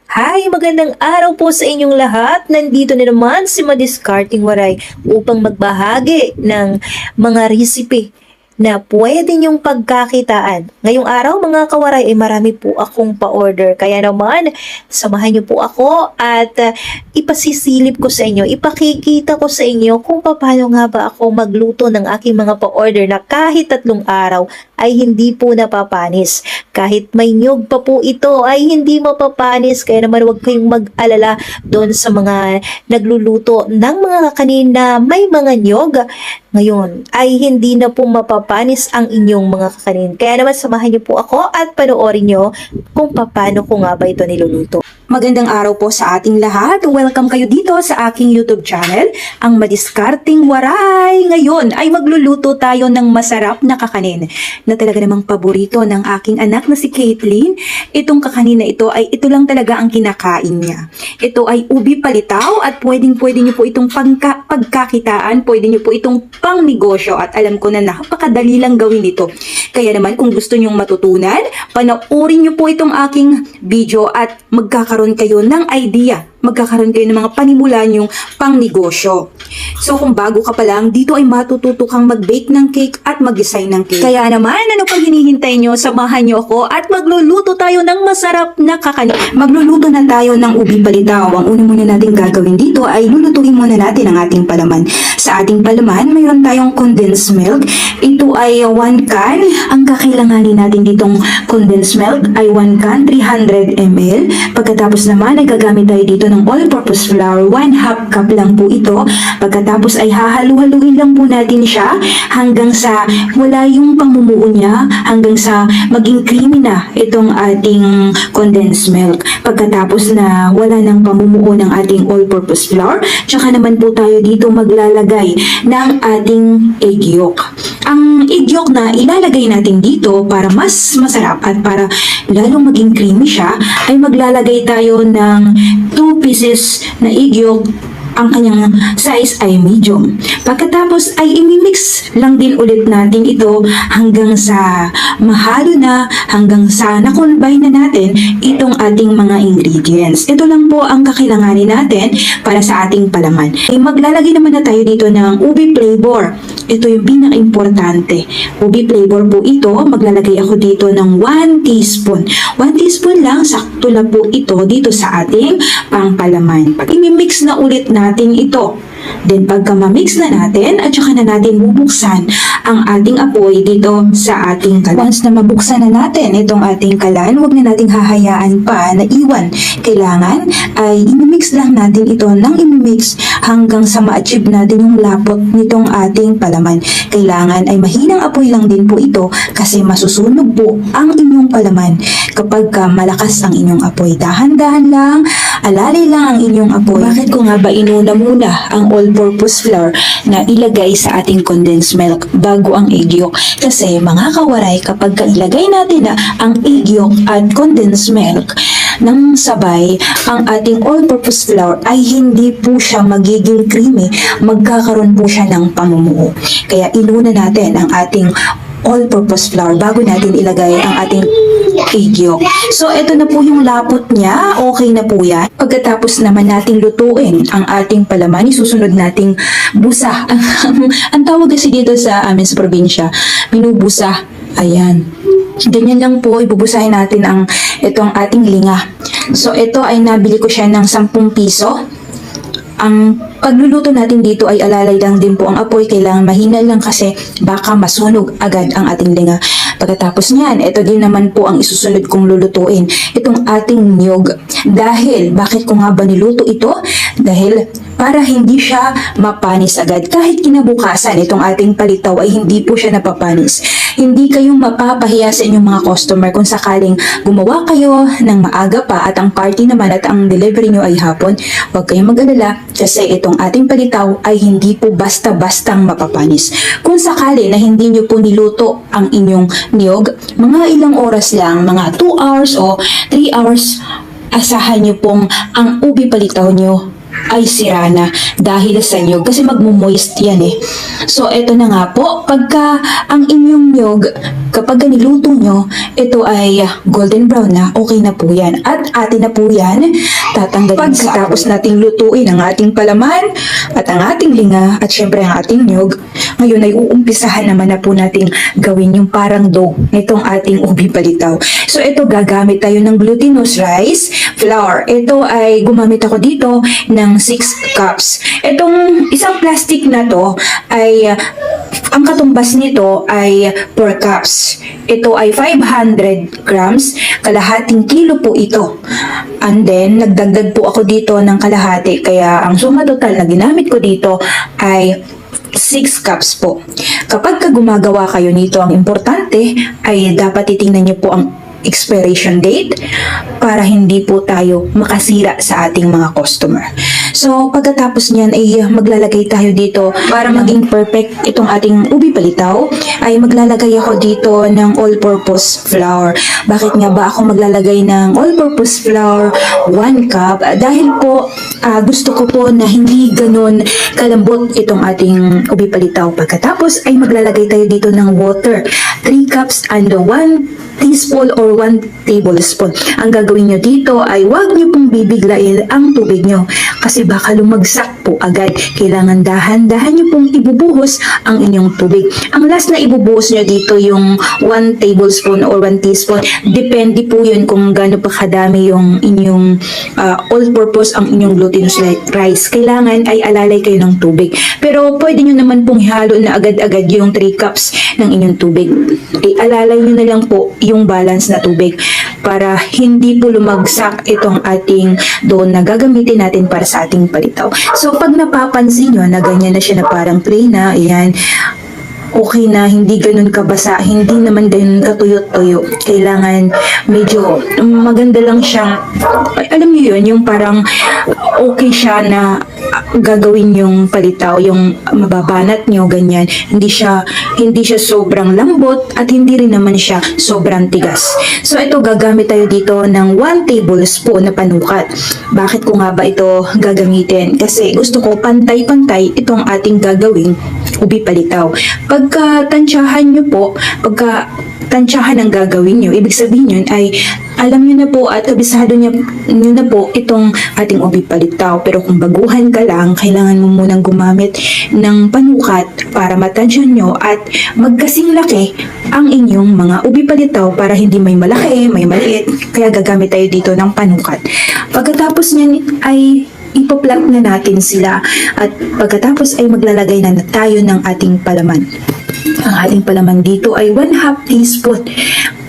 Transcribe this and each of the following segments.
Hi, magandang araw po sa inyong lahat. Nandito na naman si Madiskarting Waray upang magbahagi ng mga recipe na pwede niyong pagkakitaan. Ngayong araw mga kawaray ay marami po akong pa-order. Kaya naman, samahan niyo po ako at ipasisilip ko sa inyo, ipakikita ko sa inyo kung paano nga ba ako magluto ng aking mga pa-order na kahit 3 araw ay hindi po napapanis. Kahit may nyug pa po ito ay hindi mapapanis. Kaya naman huwag kayong mag-alala doon sa mga nagluluto ng mga kakanin na may mga nyug. Ngayon ay hindi na po mapapanis ang inyong mga kakanin. Kaya naman samahan niyo po ako at panoorin niyo kung paano ko nga ba ito niluluto. Magandang araw po sa ating lahat. Welcome kayo dito sa aking YouTube channel, ang Madiskarting Waray. Ngayon ay magluluto tayo ng masarap na kakanin na talaga namang paborito ng aking anak na si Caitlin. Itong kakanin na ito ay ito lang talaga ang kinakain niya. Ito ay ubi palitaw at pwedeng-pwede niyo po itong pagkakitaan, pwede niyo po itong pangnegosyo at alam ko na napakadali lang gawin ito. Kaya naman kung gusto niyong matutunan, panoorin niyo po itong aking video at magkakaroon kayo ng idea, magkakaroon kayo ng mga panimula niyong pangnegosyo. So kung bago ka pa lang, dito ay matututo kang mag-bake ng cake at mag-design ng cake. Kaya naman, ano pang hinihintay niyo, samahan niyo ako at magluluto tayo ng masarap na kakanin. Magluluto na tayo ng ubi palitaw. Ang una muna natin gagawin dito ay lulutuin muna natin ang ating palaman. Sa ating palaman, mayroon tayong condensed milk. Ito ay 1 can. Ang kakailanganin natin ditong condensed milk ay 1 can, 300 ml. Pagkatapos naman ay gagamit tayo dito ng all-purpose flour, 1/2 cup lang po ito. Pagkatapos ay hahalu-haluin lang po natin siya hanggang sa wala yung pamumuo niya, hanggang sa maging creamy na itong ating condensed milk. Pagkatapos na wala ng pamumuo ng ating all-purpose flour, tsaka naman po tayo dito maglalagay ng ating egg yolk. Ang egg yolk na ilalagay natin dito para mas masarap at para lalong maging creamy siya, ay maglalagay tayo ng 2 pieces na egg yolk. Ang kanyang size ay medium. Pagkatapos ay imimix lang din ulit natin ito hanggang sa mahalo na, hanggang sa nakombine na natin itong ating mga ingredients. Ito lang po ang kakailanganin natin para sa ating palaman. Maglalagay naman na tayo dito ng ubi flavor. Ito yung pinaka-importante. Ubi flavor po ito. Maglalagay ako dito ng 1 teaspoon. 1 teaspoon lang, sakto lang po ito dito sa ating pangpalaman. Pag imimix na ulit natin ito, then pagka ma-mix na natin at saka na natin bubuksan ang ating apoy dito sa ating kalan. Once na mabuksan na natin itong ating kalan, huwag na nating hahayaan pa na iwan. Kailangan ay imimix lang natin ito ng imimix hanggang sa ma-achieve natin yung lapot nitong ating palaman. Kailangan ay mahinang apoy lang din po ito kasi masusunog po ang inyong palaman kapag malakas ang inyong apoy. Dahan-dahan lang, alalay lang ang inyong apoy. Bakit ko nga ba inuna muna ang all-purpose flour na ilagay sa ating condensed milk bago ang egg yolk? Kasi mga kawaray, kapag ilagay natin na ang egg yolk at condensed milk ng sabay, ang ating all-purpose flour ay hindi po siya magiging creamy, magkakaroon po siya ng pamumuo. Kaya inuna natin ang ating all-purpose flour bago natin ilagay ang ating egg yolk. So, ito na po yung lapot niya. Okay na po yan. Pagkatapos naman nating lutuin ang ating palaman, isusunod nating busa. Ang tawag kasi dito sa amin sa probinsya, binubusa. Ayan. Ganyan lang po, ibubusahin natin itong ating linga. So, ito ay nabili ko siya ng 10 piso. Ang pagluluto natin dito ay alalay lang din po ang apoy. Kailangan mahina lang kasi baka masunog agad ang ating linga. Pagkatapos niyan, ito din naman po ang isusunod kong lulutuin. Itong ating niyog. Dahil, bakit ko nga ba niluto ito? Dahil para hindi siya mapanis agad. Kahit kinabukasan, itong ating palitaw ay hindi po siya napapanis. Hindi kayong mapapahiya sa inyong mga customer kung sakaling gumawa kayo ng maaga pa at ang party naman at ang delivery nyo ay hapon. Huwag kayong mag-alala kasi itong ating palitaw ay hindi po basta-bastang mapapanis. Kung sakali na hindi nyo po niluto ang inyong niyog, mga ilang oras lang, mga 2 hours o 3 hours, asahan nyo pong ang ubi palitaw nyo ay sira na dahil sa nyog kasi magmo-moist yan eh. So ito na nga po, pagka ang inyong nyog kapag niluto nyo, ito ay golden brown na, okay na po yan. At atin na po yan tatanggalin pagkatapos nating lutuin ang ating palaman at ang ating linga at syempre ang ating nyog. Ngayon ay uumpisahan naman na po nating gawin yung parang dough nitong ating ubi palitaw. So ito gagamit tayo ng glutinous rice flour. Ito ay gumamit ako dito ng 6 cups. Itong isang plastic na to ay ang katumbas nito ay 4 cups. Ito ay 500 grams, kalahating kilo po ito. And then, nagdagdag po ako dito ng kalahati, kaya ang suma total na ginamit ko dito ay 6 cups po. Kapag gumagawa kayo nito, ang importante ay dapat titingnan niyo po ang expiration date para hindi po tayo makasira sa ating mga customer. So, pagkatapos niyan ay maglalagay tayo dito para maging perfect itong ating ubi palitaw ay maglalagay ako dito ng all-purpose flour. Bakit nga ba ako maglalagay ng all-purpose flour 1 cup? Dahil po gusto ko po na hindi ganun kalambot itong ating ubi palitaw. Pagkatapos ay maglalagay tayo dito ng water 3 cups and 1 teaspoon or 1 tablespoon. Ang gagawin nyo dito ay huwag nyo pong bibiglain ang tubig nyo kasi baka lumagsak po agad. Kailangan dahan-dahan nyo pong ibubuhos ang inyong tubig. Ang last na ibubuhos nyo dito yung 1 tablespoon or 1 teaspoon. Depende po yun kung gaano pa kadami yung inyong all-purpose ang inyong glutinous rice. Kailangan ay alalay kayo ng tubig. Pero pwede nyo naman pong ihalo na agad-agad yung 3 cups ng inyong tubig. Alalay nyo na lang po yung balance na tubig para hindi po lumagsak itong ating doon na gagamitin natin para sa ating palitaw. So, pag napapansin nyo na ganyan na siya na parang plain na, ayan, okay na, hindi ganun kabasa, hindi naman ganun katuyot-tuyo. Kailangan medyo maganda lang siyang, alam niyo yun, yung parang okay siya na gagawin yung palitaw, yung mababanat nyo, ganyan. Hindi siya sobrang lambot at hindi rin naman siya sobrang tigas. So, ito gagamit tayo dito ng 1 tablespoon na panukat. Bakit ko nga ba ito gagamitin? Kasi gusto ko pantay-pantay itong ating gagawing ubi palitaw. Pagka tansyahan nyo po, pagka tansyahan ang gagawin nyo, ibig sabihin yun ay alam nyo na po at abisado nyo na po itong ating ubi palitaw. Pero kung baguhan ka lang, kailangan mo munang gumamit ng panukat para matansyan nyo at magkasing laki ang inyong mga ubi palitaw para hindi may malaki, may maliit. Kaya gagamit tayo dito ng panukat. Pagkatapos nyan ay ipo-plug na natin sila at pagkatapos ay maglalagay na tayo ng ating palaman. Ang ating palaman dito ay 1/2 teaspoon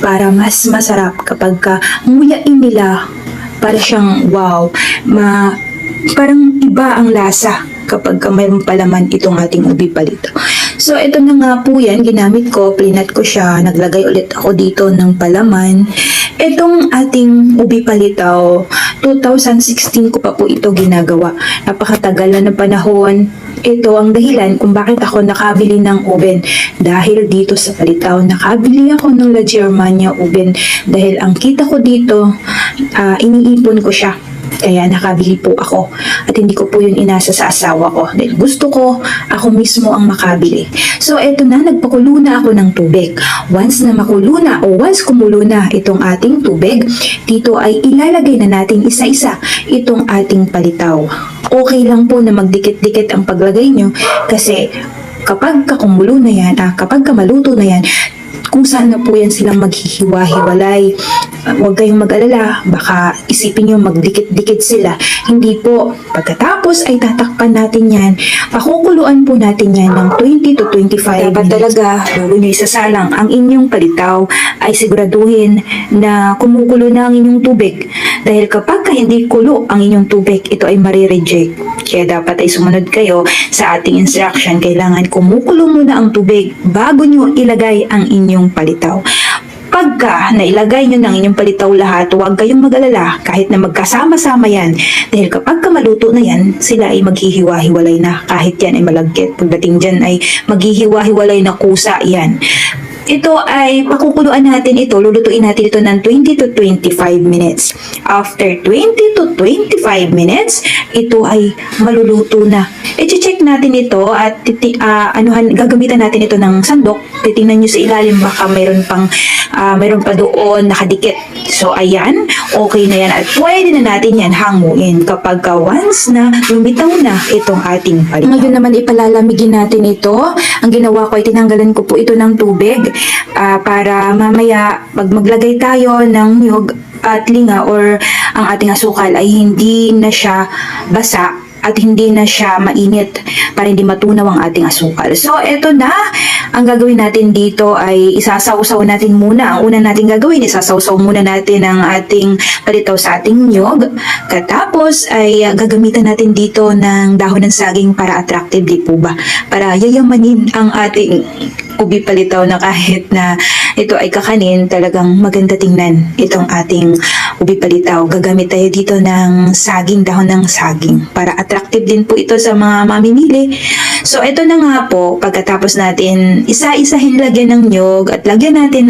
para mas masarap kapag nguyain nila para siyang wow, parang iba ang lasa kapag mayroong palaman itong ating ubi palito. So, ito na nga po yan, ginamit ko, plinat ko siya, naglagay ulit ako dito ng palaman. Itong ating ubi palitaw, 2016 ko pa po ito ginagawa. Napakatagal na ng panahon. Ito ang dahilan kung bakit ako nakabili ng oven. Dahil dito sa palitaw, nakabili ako ng La Germania oven. Dahil ang kita ko dito, iniipon ko siya. Kaya nakabili po ako at hindi ko po yun inasa sa asawa ko dahil gusto ko ako mismo ang makabili. So eto na, nagpakulo na ako ng tubig. Once na makulo na o once kumulo na itong ating tubig, dito ay ilalagay na natin isa-isa itong ating palitaw. Okay lang po na magdikit-dikit ang paglagay nyo kasi kapag kakumulo na yan, kapag kamaluto na yan, kung saan na po yan silang maghihiwa-hiwalay. Huwag kayong mag-alala, baka isipin nyo magdikit-dikit sila. Hindi po. Pagkatapos ay tatakpan natin yan. Pakukuluan po natin yan ng 20 to 25 Dapat talaga, bago nyo isasalang ang inyong palitaw, ay siguraduhin na kumukulo na ang inyong tubig. Dahil kapag hindi kulo ang inyong tubig, ito ay marireject. Kaya dapat ay sumunod kayo sa ating instruction. Kailangan kumukulo muna ang tubig bago nyo ilagay ang inyong palitaw. Pagka nailagay nyo ng inyong palitaw lahat, huwag kayong mag-alala kahit na magkasama-sama yan. Dahil kapag maluto na yan, sila ay maghihiwa-hiwalay na. Kahit yan ay malagkit. Pagdating dyan ay maghihiwa-hiwalay na kusa yan. ito ay pakukuluan natin ito, lulutuin natin ito ng 20 to 25 minutes. After 20 to 25 minutes, ito ay maluluto na. I-check natin ito at gagamitan natin ito ng sandok. Titingnan nyo sa ilalim, baka mayroon pa doon nakadikit. So ayan, okay na yan at pwede na natin yan hanguin kapag once na lumitaw na itong ating palitaw. Ngayon naman ipalalamigin natin ito. Ang ginawa ko ay tinanggalan ko po ito ng tubig para mamaya pag maglagay tayo ng niyog at linga or ang ating asukal ay hindi na siya basa at hindi na siya mainit para hindi matunaw ang ating asukal. So, eto na. Ang gagawin natin dito ay isasawsaw natin muna. Ang una natin gagawin, isasawsaw muna natin ang ating palitaw sa ating niyog. Katapos ay gagamitan natin dito ng dahon ng saging para attractive, di po ba? Para yayamanin ang ating ubi palitaw na kahit na ito ay kakanin, talagang maganda tingnan itong ating ubi palitaw. Gagamit tayo dito ng saging, dahon ng saging para attractive din po ito sa mga mamimili. So, ito na nga po, pagkatapos natin isa-isahin lagyan ng niyog at lagyan natin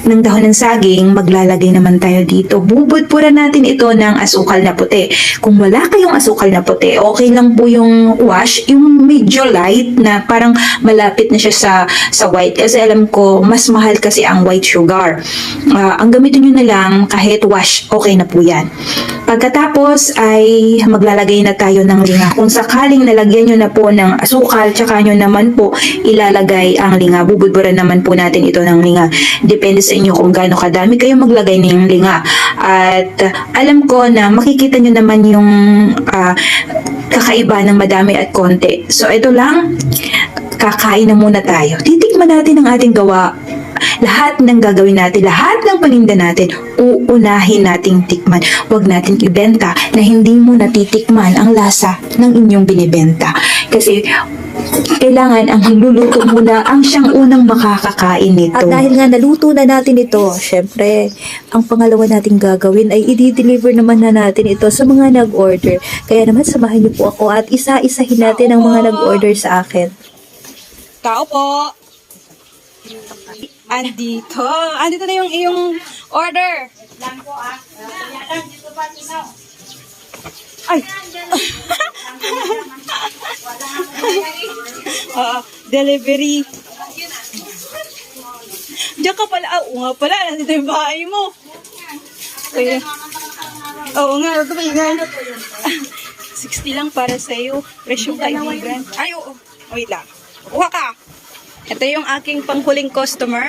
ng dahon ng saging, maglalagay naman tayo dito. Bubudpuran natin ito ng asukal na puti. Kung wala kayong asukal na puti, okay lang po yung wash, yung medyo light na parang malapit na siya sa white. Kasi alam ko, mas mahal kasi ang white sugar. Ang gamitin nyo na lang, kahit wash, okay na po yan. Pagkatapos ay maglalagay na tayo ng linga. Kung sakaling nalagyan nyo na po ng asukal, tsaka nyo naman po ilalagay ang linga. Bubudburan naman po natin ito ng linga. Depende sa inyo kung gaano kadami kayo maglagay ng linga. At alam ko na makikita nyo naman yung kakaiba ng madami at konti. So ito lang, kakain na muna tayo. Titikman natin ang ating gawa. Lahat ng gagawin natin, lahat ng paninda natin, uunahin nating tikman. Huwag natin ibenta na hindi mo natitikman ang lasa ng inyong binibenta. Kasi kailangan ang magluluto muna ang siyang unang makakakain nito. At dahil nga naluto na natin ito, syempre, ang pangalawa nating gagawin ay i-deliver naman na natin ito sa mga nag-order. Kaya naman samahan niyo po ako at isa-isahin natin ang mga nag-order sa akin. Tao po. Andito na yung iyong order. Ay. Delivery. Diyan ka pala. Oo nga pala. Nandito yung bahay mo. Okay. Oo nga. Ito ba yung 60 lang para sa'yo. Presyong kaibigan. Ay, oo. Wait lang. Kuha ka. Ito yung aking panghuling customer.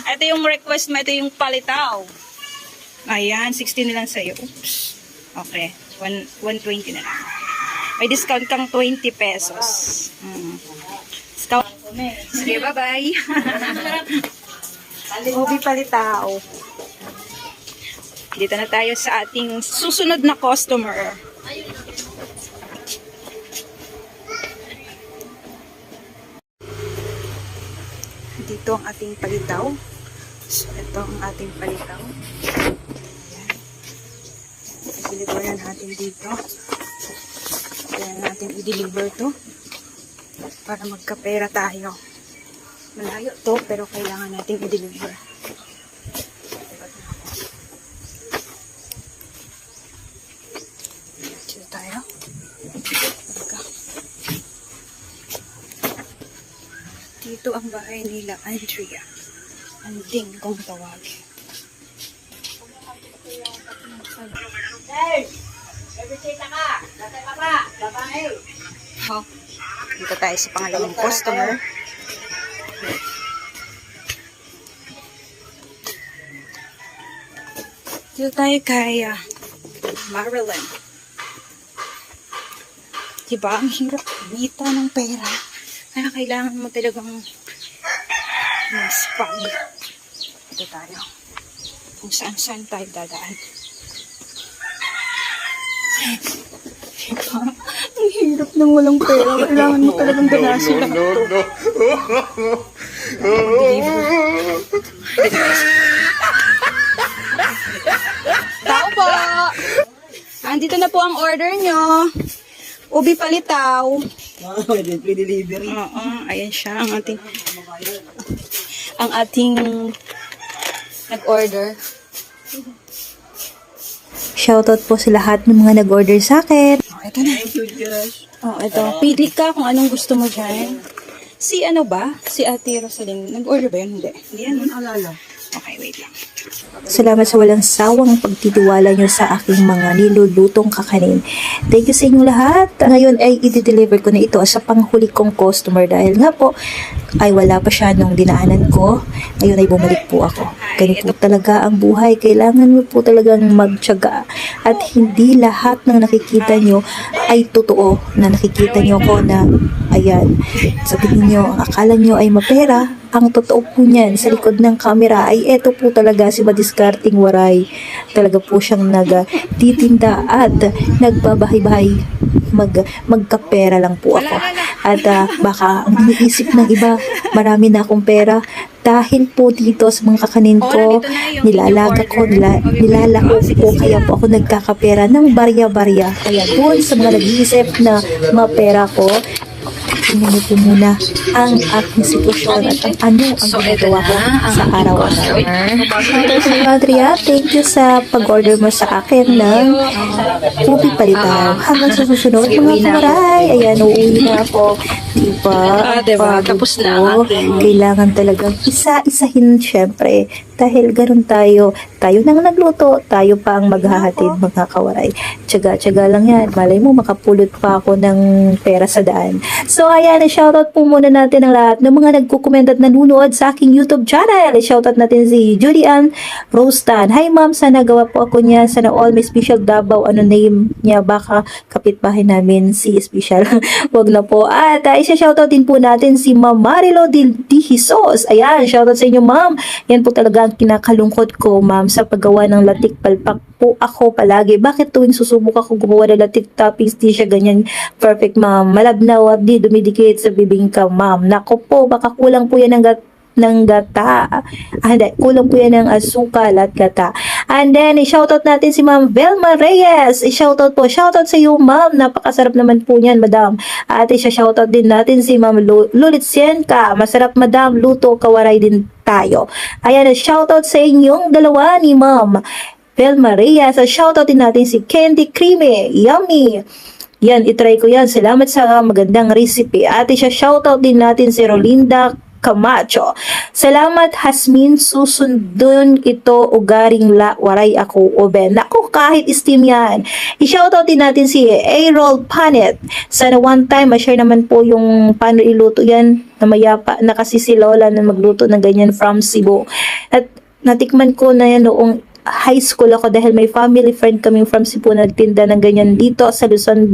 Ito yung request mo. Ito yung palitaw. Ayan, 60 na lang sa'yo. Oops. Okay. 120 na lang. May discount kang 20 pesos. Discount. Sige, bye-bye. Ubi palitaw. Dito na tayo sa ating susunod na customer. Dito ang ating palitaw. So, ito ang ating palitaw. Ayan. I-deliver natin dito. Kaya natin i-deliver to. Para magkapera tayo. Malayo to, pero kailangan natin i-deliver. Dito tayo. Dito ang bahay nila, Andrea. Anding kung tawagin. Dito tayo sa pangalawang customer. Dito tayo kay Marilyn. Diba? Ang hirap kumita ng pera. Kaya kailangan mo talagang maspag. Ito tayo. Kung saan-saan tayo dadaan. Ang hirap ng walang pera. Kailangan mo talagang dalasin lahat ito. Tao po! Andito na po ang order nyo. Ubi palitaw. Free delivery. Oo, ayan siya ang ating nag-order. Shoutout po sa lahat ng mga nag-order sa akin. Ito na. Oh, ito. Pili ka kung anong gusto mo dyan. Si ano ba? Si Ate Rosaline. Nag-order ba yun? Hindi. Hindi yan. Alala. Okay, wait lang. Salamat sa walang sawang pagtitiwala nyo sa aking mga nilulutong kakanin. Thank you sa inyong lahat. Ngayon ay i-deliver ko na ito sa panghuli kong customer dahil nga po ay wala pa siya nung dinaanan ko. Ngayon ay bumalik po ako. Ganito talaga ang buhay. Kailangan mo po talagang magtiyaga. At hindi lahat ng nakikita nyo ay totoo na nakikita nyo ko na ayan. Sa tingin nyo, ang akala nyo ay mapera. Ang totoo po niyan sa likod ng camera ay eto po talaga si Madiskarting Waray. Talaga po siyang nagtitinda at nagbabahay-bahay. Magkapera lang po ako. At baka ang iniisip ng iba, marami na akong pera. Dahil po dito sa mga kakanin ko, nilalaga ko, nilalako po, kaya po ako nagkakapera ng barya-barya. Kaya doon sa mga nag-iisip na mga pera ko, tingnan niyo po muna ang aking sitwasyon at ang ginagawa ko sa araw-araw. Adria, thank you sa pag-order mo sa akin ng ubi palitaw. Hanggang sa susunod mga kumaray. Ayan, uuwi na ako. Diba? Tapos na ang ating Kailangan talagang isa-isahin syempre. Dahil ganun tayo. Tayo nang nagluto, tayo pa ang maghahatid mga kawaray. Tiyaga-tiyaga lang yan. Malay mo, makapulot pa ako ng pera sa daan. So, ayan, shoutout po muna natin ang lahat ng mga nagkukomment at nanonood sa aking YouTube channel. Shoutout natin si Julian Rostan. Hi ma'am, sana gawa po ako niya. Sana all may special Davao. Ano name niya? Baka kapitbahay namin si special. Wag na po. At isa-shoutout din po natin si Ma'am Marilo Di Jesus. Ayan, shoutout sa inyo ma'am. Yan po talaga ang kinakalungkot ko ma'am sa paggawa ng latik palpak po ako palagi. Bakit tuwing susubok ako gumawa ng latik toppings di siya ganyan perfect ma'am? Malabnaw at di dumidikit sa bibingka ma'am. Nako po, baka kulang po yan ng gata. Hindi, kulang po yan ng asukal at gata. And then, i-shoutout natin si Ma'am Velma Reyes. I-shoutout po. Shoutout sa iyo, Ma'am. Napakasarap naman po niyan, Madam. At i-shoutout din natin si Ma'am Lulit Sienka. Masarap, Madam. Luto, kawaray din tayo. Ayan, shoutout sa inyong dalawa ni Ma'am Velma Reyes. At shoutout din natin si Candy Creamy. Yummy! Yan, itry ko yan. Salamat sa magandang recipe. At i-shoutout din natin si Rolinda Camacho. Salamat Hasmin, susundon ito ugaring waray ako oben. Naku, kahit steam yan. I-shoutout din natin si A-Roll Panet. Sana one time ma-share naman po yung paano iluto yan na mayapa na kasi si Lola na magluto ng ganyan from Cebu. At natikman ko na yan noong high school ako dahil may family friend kaming from Cebu na nagtinda ng ganyan dito sa Luzon.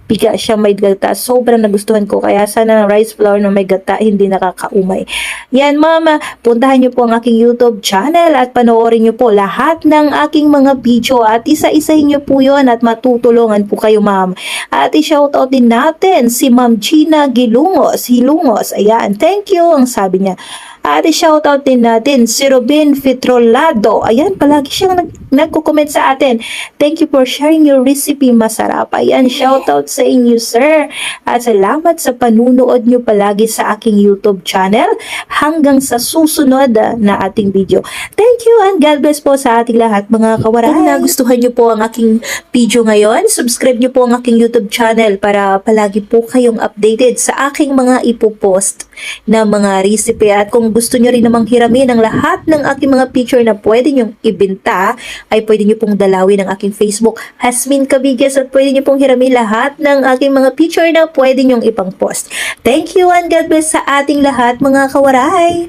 Biga siya may gata. Sobrang nagustuhan ko. Kaya sana rice flour na may gata, hindi nakakaumay. Yan mama, puntahan niyo po ang aking YouTube channel at panoorin niyo po lahat ng aking mga video at isa-isahin niyo po yon at matutulungan po kayo ma'am. At i-shoutout din natin si Ma'am Gina Hilungos. Ayan, thank you ang sabi niya. At i-shoutout din natin si Robin Fitrolado. Ayan, palagi siyang nagko-comment sa atin. Thank you for sharing your recipe. Masarap. Ayan, shoutout sa inyo, sir. At salamat sa panunood nyo palagi sa aking YouTube channel hanggang sa susunod na ating video. Thank you and God bless po sa ating lahat, mga kawaray. Kung nagustuhan nyo po ang aking video ngayon, subscribe nyo po ang aking YouTube channel para palagi po kayong updated sa aking mga ipopost na mga recipe. At kung gusto nyo rin namang hiramin ang lahat ng aking mga picture na pwede nyong ibenta, ay pwede nyo pong dalawin ang aking Facebook, Hasmin Cabigas, at pwede nyo pong hiramin lahat ng aking mga picture na pwede nyong ipang post. Thank you and God bless sa ating lahat, mga kawaray!